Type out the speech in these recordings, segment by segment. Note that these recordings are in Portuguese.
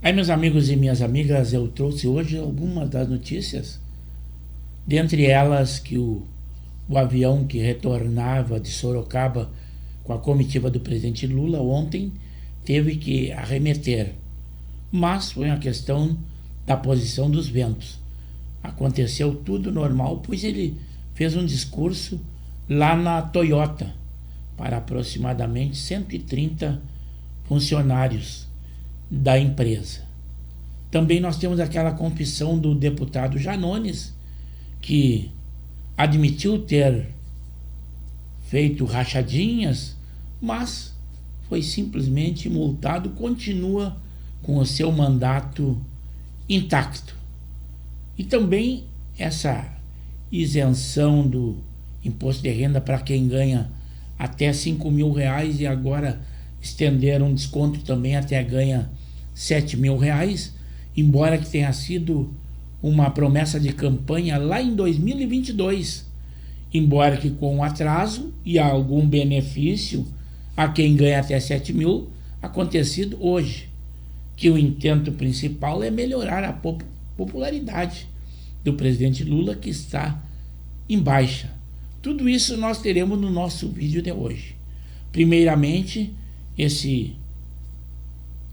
Aí, meus amigos e minhas amigas, eu trouxe hoje algumas das notícias, dentre elas que o avião que retornava de Sorocaba com a comitiva do presidente Lula ontem teve que arremeter, mas foi uma questão da posição dos ventos. Aconteceu tudo normal, pois ele fez um discurso lá na Toyota para aproximadamente 130 funcionários da empresa. Também nós temos aquela confissão do deputado Janones, que admitiu ter feito rachadinhas, mas foi simplesmente multado, continua com o seu mandato intacto. E também essa isenção do imposto de renda para quem ganha até R$ 5.000 e agora estenderam um desconto também até ganha R$ 7.000, embora que tenha sido uma promessa de campanha lá em 2022, embora que com atraso e algum benefício a quem ganha até 7.000 acontecido hoje, que o intento principal é melhorar a popularidade do presidente Lula, que está em baixa. Tudo isso nós teremos no nosso vídeo de hoje. Primeiramente, esse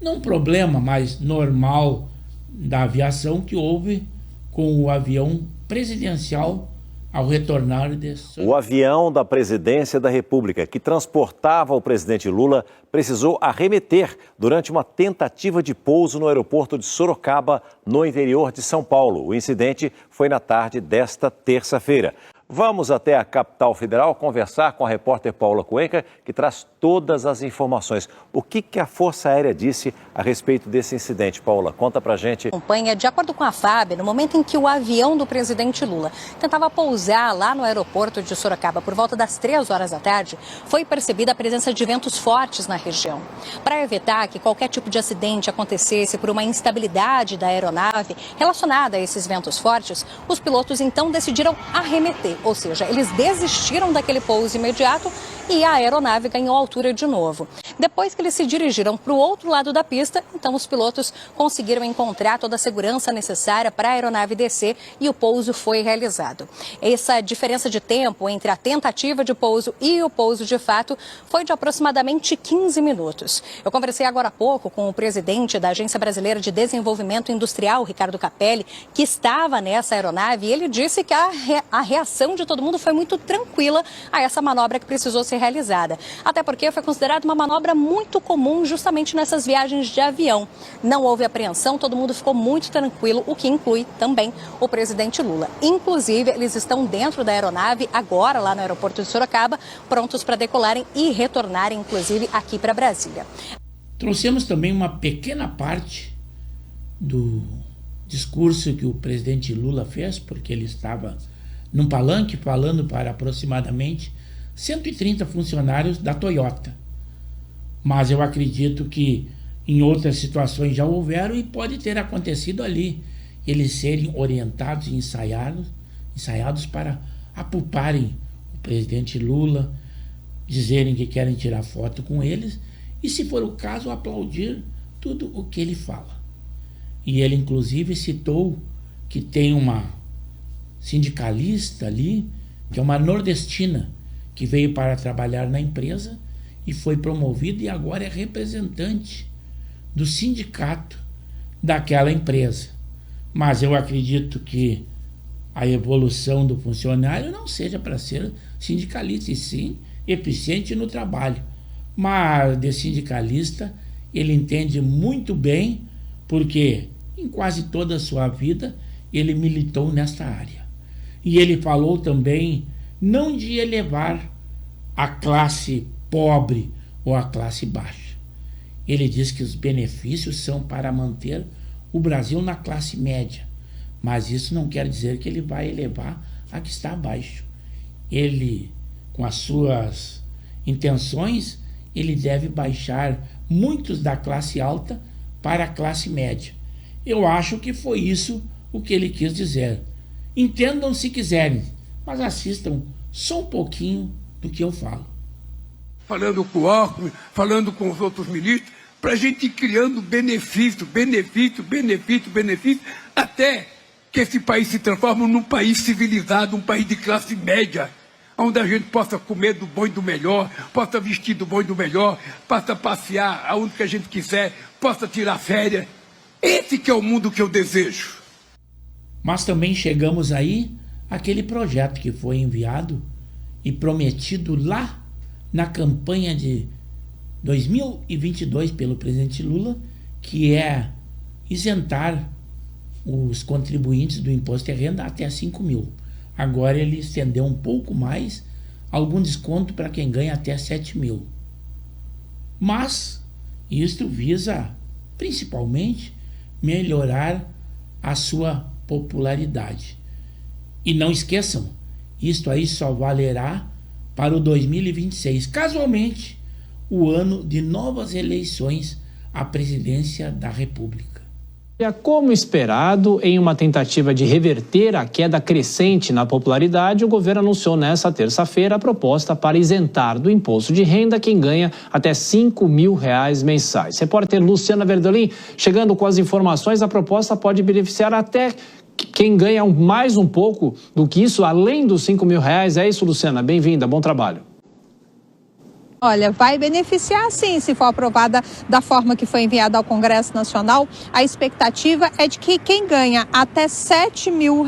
não problema, mas normal da aviação que houve com o avião presidencial ao retornar de... O avião da Presidência da República, que transportava o presidente Lula, precisou arremeter durante uma tentativa de pouso no aeroporto de Sorocaba, no interior de São Paulo. O incidente foi na tarde desta terça-feira. Vamos até a capital federal conversar com a repórter Paula Cuenca, que traz todas as informações. O que a Força Aérea disse a respeito desse incidente? Paula, conta pra gente. Acompanha, de acordo com a FAB, no momento em que o avião do presidente Lula tentava pousar lá no aeroporto de Sorocaba por volta das 3 horas da tarde, foi percebida a presença de ventos fortes na região. Para evitar que qualquer tipo de acidente acontecesse por uma instabilidade da aeronave relacionada a esses ventos fortes, os pilotos então decidiram arremeter. Ou seja, eles desistiram daquele pouso imediato e a aeronave ganhou altura de novo. Depois que eles se dirigiram para o outro lado da pista, então os pilotos conseguiram encontrar toda a segurança necessária para a aeronave descer e o pouso foi realizado. Essa diferença de tempo entre a tentativa de pouso e o pouso de fato foi de aproximadamente 15 minutos. Eu conversei agora há pouco com o presidente da Agência Brasileira de Desenvolvimento Industrial, Ricardo Capelli, que estava nessa aeronave, e ele disse que a reação de todo mundo foi muito tranquila a essa manobra que precisou ser realizada. Até porque foi considerada uma manobra muito comum justamente nessas viagens de avião. Não houve apreensão, todo mundo ficou muito tranquilo, o que inclui também o presidente Lula. Inclusive, eles estão dentro da aeronave agora, lá no aeroporto de Sorocaba, prontos para decolarem e retornarem, inclusive, aqui para Brasília. Trouxemos também uma pequena parte do discurso que o presidente Lula fez, porque ele estava num palanque falando para aproximadamente 130 funcionários da Toyota. Mas eu acredito que em outras situações já houveram e pode ter acontecido ali, eles serem orientados e ensaiados para apuparem o presidente Lula, dizerem que querem tirar foto com eles e, se for o caso, aplaudir tudo o que ele fala. E ele inclusive citou que tem uma sindicalista ali, que é uma nordestina, que veio para trabalhar na empresa e foi promovida e agora é representante do sindicato daquela empresa. Mas eu acredito que a evolução do funcionário não seja para ser sindicalista, e sim eficiente no trabalho. Mas de sindicalista ele entende muito bem, porque em quase toda a sua vida ele militou nesta área. E ele falou também não de elevar a classe pobre ou a classe baixa. Ele diz que os benefícios são para manter o Brasil na classe média, mas isso não quer dizer que ele vai elevar a que está abaixo. Ele, com as suas intenções, ele deve baixar muitos da classe alta para a classe média. Eu acho que foi isso o que ele quis dizer. Entendam se quiserem, mas assistam só um pouquinho do que eu falo. Falando com o Alckmin, falando com os outros ministros, para a gente ir criando benefício, até que esse país se transforme num país civilizado, um país de classe média, onde a gente possa comer do bom e do melhor, possa vestir do bom e do melhor, possa passear aonde que a gente quiser, possa tirar férias. Esse que é o mundo que eu desejo. Mas também chegamos aí àquele projeto que foi enviado e prometido lá na campanha de 2022 pelo presidente Lula, que é isentar os contribuintes do imposto de renda até 5 mil. Agora ele estendeu um pouco mais, algum desconto para quem ganha até 7 mil. Mas isto visa principalmente melhorar a sua popularidade. E não esqueçam, isto aí só valerá para o 2026, casualmente o ano de novas eleições à presidência da República. Como esperado, em uma tentativa de reverter a queda crescente na popularidade, o governo anunciou nesta terça-feira a proposta para isentar do imposto de renda quem ganha até R$5 mil mensais. Repórter Luciana Verdolim, chegando com as informações, a proposta pode beneficiar até quem ganha mais um pouco do que isso, além dos R$5 mil. É isso, Luciana? Bem-vinda, bom trabalho. Olha, vai beneficiar sim, se for aprovada da forma que foi enviada ao Congresso Nacional. A expectativa é de que quem ganha até R$7 mil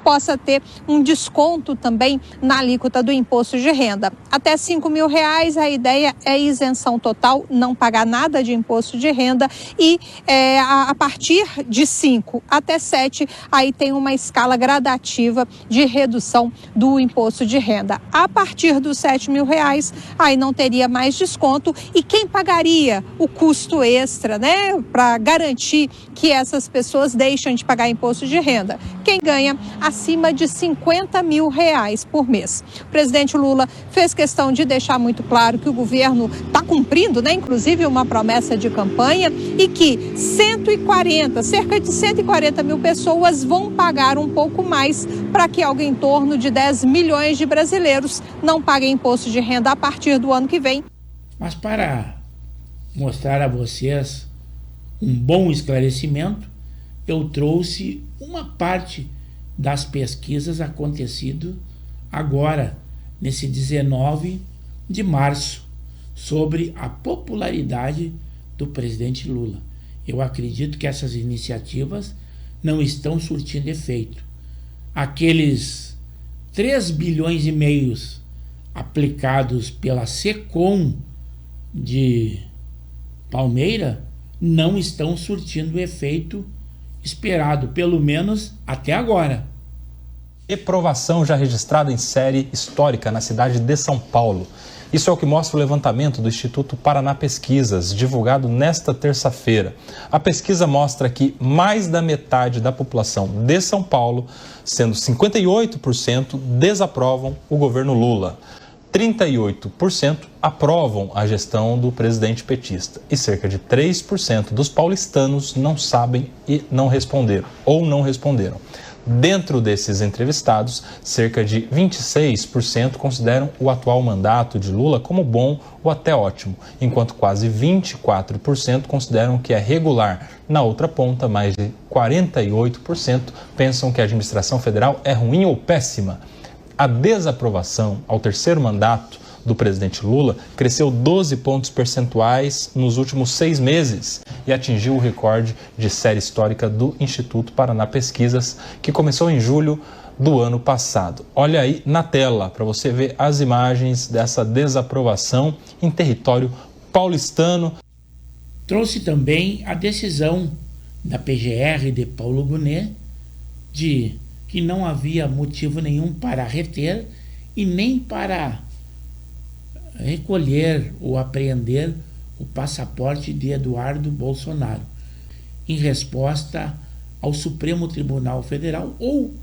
possa ter um desconto também na alíquota do imposto de renda. Até R$5 mil, a ideia é isenção total, não pagar nada de imposto de renda, e a partir de 5 até 7, aí tem uma escala gradativa de redução do imposto de renda. A partir dos R$7 mil, aí não teria mais desconto, e quem pagaria o custo extra, né, para garantir que essas pessoas deixem de pagar imposto de renda? Quem ganha acima de R$50 mil por mês. O presidente Lula fez questão de deixar muito claro que o governo está cumprindo, né, inclusive uma promessa de campanha, e que cerca de 140 mil pessoas vão pagar um pouco mais para que algo em torno de 10 milhões de brasileiros não paguem imposto de renda a partir do ano que vem. Mas para mostrar a vocês um bom esclarecimento, eu trouxe uma parte das pesquisas acontecido agora, nesse 19 de março, sobre a popularidade do presidente Lula. Eu acredito que essas iniciativas não estão surtindo efeito. Aqueles 3 bilhões e meio aplicados pela SECOM de Palmeira não estão surtindo o efeito esperado, pelo menos até agora. Reprovação já registrada em série histórica na cidade de São Paulo. Isso é o que mostra o levantamento do Instituto Paraná Pesquisas, divulgado nesta terça-feira. A pesquisa mostra que mais da metade da população de São Paulo, sendo 58%, desaprovam o governo Lula. 38% aprovam a gestão do presidente petista e cerca de 3% dos paulistanos não sabem e não responderam, ou não responderam. Dentro desses entrevistados, cerca de 26% consideram o atual mandato de Lula como bom ou até ótimo, enquanto quase 24% consideram que é regular. Na outra ponta, mais de 48% pensam que a administração federal é ruim ou péssima. A desaprovação ao terceiro mandato do presidente Lula cresceu 12 pontos percentuais nos últimos 6 meses e atingiu o recorde de série histórica do Instituto Paraná Pesquisas, que começou em julho do ano passado. Olha aí na tela para você ver as imagens dessa desaprovação em território paulistano. Trouxe também a decisão da PGR de Paulo Gonet de que não havia motivo nenhum para reter e nem para recolher ou apreender o passaporte de Eduardo Bolsonaro, em resposta ao Supremo Tribunal Federal ou,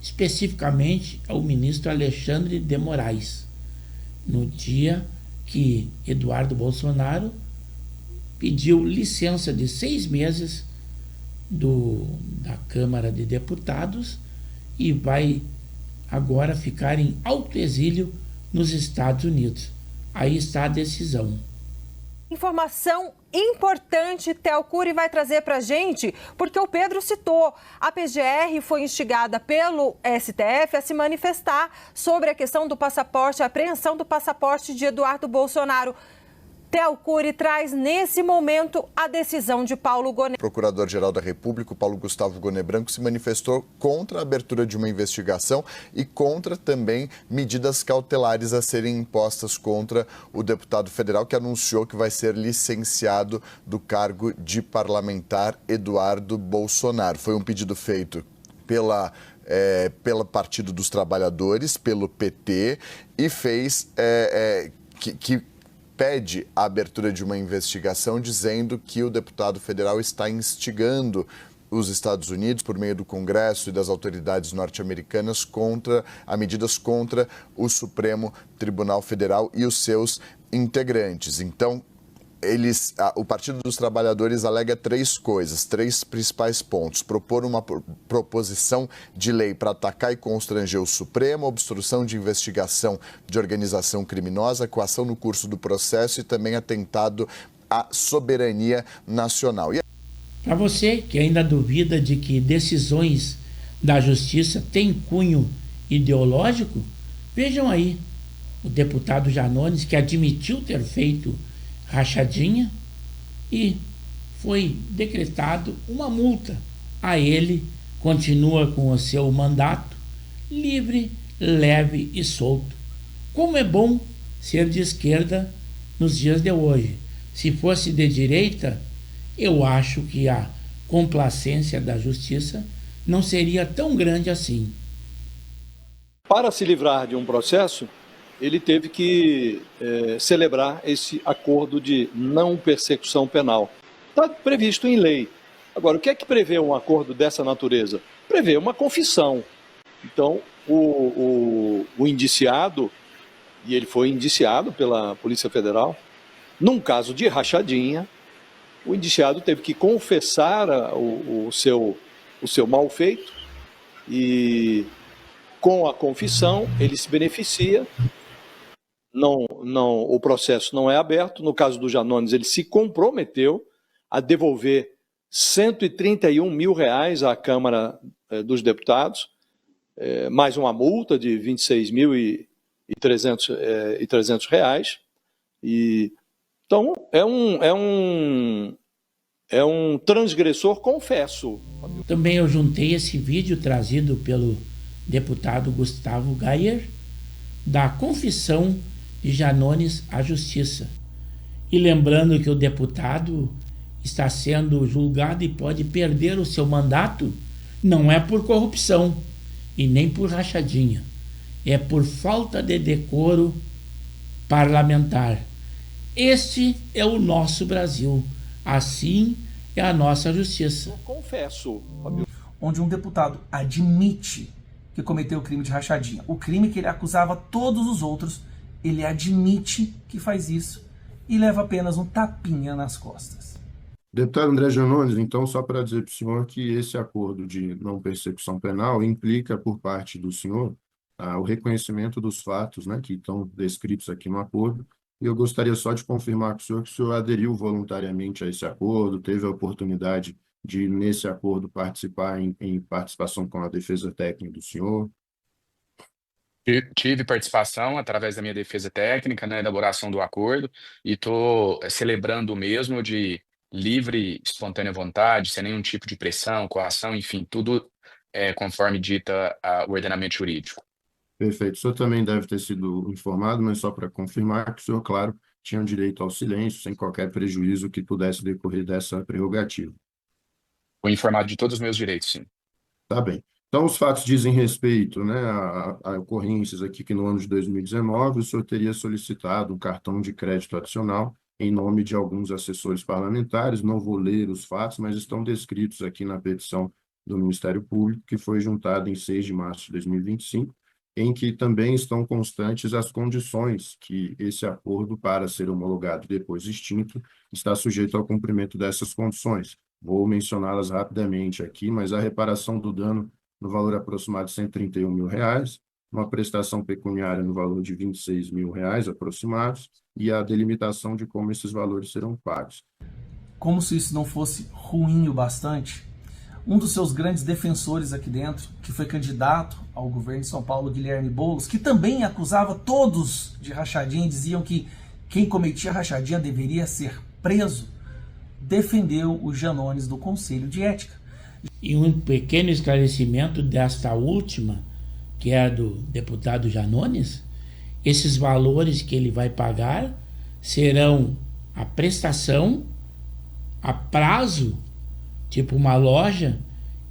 especificamente, ao ministro Alexandre de Moraes, no dia que Eduardo Bolsonaro pediu licença de 6 meses da Câmara de Deputados e vai agora ficar em autoexílio nos Estados Unidos. Aí está a decisão. Informação importante, Theo Cury vai trazer para a gente, porque o Pedro citou. A PGR foi instigada pelo STF a se manifestar sobre a questão do passaporte, a apreensão do passaporte de Eduardo Bolsonaro. Theo Cury traz, nesse momento, a decisão de Paulo Gonet. O Procurador-Geral da República, Paulo Gustavo Gonet Branco, se manifestou contra a abertura de uma investigação e contra também medidas cautelares a serem impostas contra o deputado federal que anunciou que vai ser licenciado do cargo de parlamentar Eduardo Bolsonaro. Foi um pedido feito pelo Partido dos Trabalhadores, pelo PT, e fez que pede a abertura de uma investigação dizendo que o deputado federal está instigando os Estados Unidos, por meio do Congresso e das autoridades norte-americanas, a medidas contra o Supremo Tribunal Federal e os seus integrantes. Então, o Partido dos Trabalhadores alega três principais pontos: propor uma proposição de lei para atacar e constranger o Supremo, obstrução de investigação de organização criminosa, coação no curso do processo e também atentado à soberania nacional. Para você que ainda duvida de que decisões da Justiça têm cunho ideológico, vejam aí o deputado Janones, que admitiu ter feito rachadinha e foi decretado uma multa. A ele continua com o seu mandato livre, leve e solto. Como é bom ser de esquerda nos dias de hoje. Se fosse de direita, eu acho que a complacência da justiça não seria tão grande assim. Para se livrar de um processo, ele teve que celebrar esse acordo de não persecução penal. Está previsto em lei. Agora, o que é que prevê um acordo dessa natureza? Prevê uma confissão. Então, o indiciado, e ele foi indiciado pela Polícia Federal, num caso de rachadinha, o indiciado teve que confessar o seu mal feito e, com a confissão, ele se beneficia. O processo não é aberto. No caso do Janones, ele se comprometeu a devolver R$131 mil à Câmara dos Deputados, mais uma multa de R$26.300. Então, é um transgressor, confesso. Também eu juntei esse vídeo trazido pelo deputado Gustavo Gayer, da confissão de Janones à Justiça. E lembrando que o deputado está sendo julgado e pode perder o seu mandato, não é por corrupção e nem por rachadinha, é por falta de decoro parlamentar. Este é o nosso Brasil, assim é a nossa justiça. Eu confesso, onde um deputado admite que cometeu o crime de rachadinha, o crime que ele acusava todos os outros, ele admite que faz isso e leva apenas um tapinha nas costas. Deputado André Janones, então, só para dizer para o senhor que esse acordo de não persecução penal implica, por parte do senhor, o reconhecimento dos fatos, né, que estão descritos aqui no acordo. E eu gostaria só de confirmar com o senhor aderiu voluntariamente a esse acordo, teve a oportunidade de, nesse acordo, participar em participação com a defesa técnica do senhor. Tive participação através da minha defesa técnica na elaboração do acordo e estou celebrando o mesmo de livre, espontânea vontade, sem nenhum tipo de pressão, coação, enfim, tudo conforme dita o ordenamento jurídico. Perfeito. O senhor também deve ter sido informado, mas só para confirmar que o senhor, claro, tinha direito ao silêncio, sem qualquer prejuízo que pudesse decorrer dessa prerrogativa. Fui informado de todos os meus direitos, sim. Tá bem. Então, os fatos dizem respeito, né, a ocorrências aqui que no ano de 2019 o senhor teria solicitado um cartão de crédito adicional em nome de alguns assessores parlamentares. Não vou ler os fatos, mas estão descritos aqui na petição do Ministério Público, que foi juntada em 6 de março de 2025, em que também estão constantes as condições que esse acordo, para ser homologado e depois extinto, está sujeito ao cumprimento dessas condições. Vou mencioná-las rapidamente aqui, mas a reparação do dano no valor aproximado de R$131 mil, uma prestação pecuniária no valor de R$26 mil aproximados, e a delimitação de como esses valores serão pagos. Como se isso não fosse ruim o bastante, um dos seus grandes defensores aqui dentro, que foi candidato ao governo de São Paulo, Guilherme Boulos, que também acusava todos de rachadinha e diziam que quem cometia rachadinha deveria ser preso, defendeu os Janones do Conselho de Ética. E um pequeno esclarecimento desta última, que é a do deputado Janones: esses valores que ele vai pagar serão a prestação a prazo, tipo uma loja,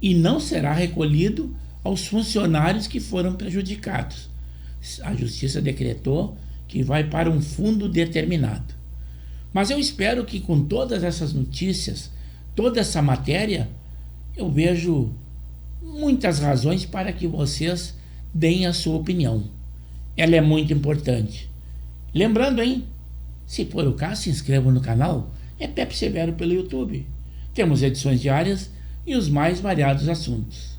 e não será recolhido aos funcionários que foram prejudicados. A Justiça decretou que vai para um fundo determinado. Mas eu espero que com todas essas notícias, toda essa matéria, eu vejo muitas razões para que vocês deem a sua opinião. Ela é muito importante. Lembrando, hein? Se for o caso, se inscreva no canal. É Pepe Severo pelo YouTube. Temos edições diárias e os mais variados assuntos.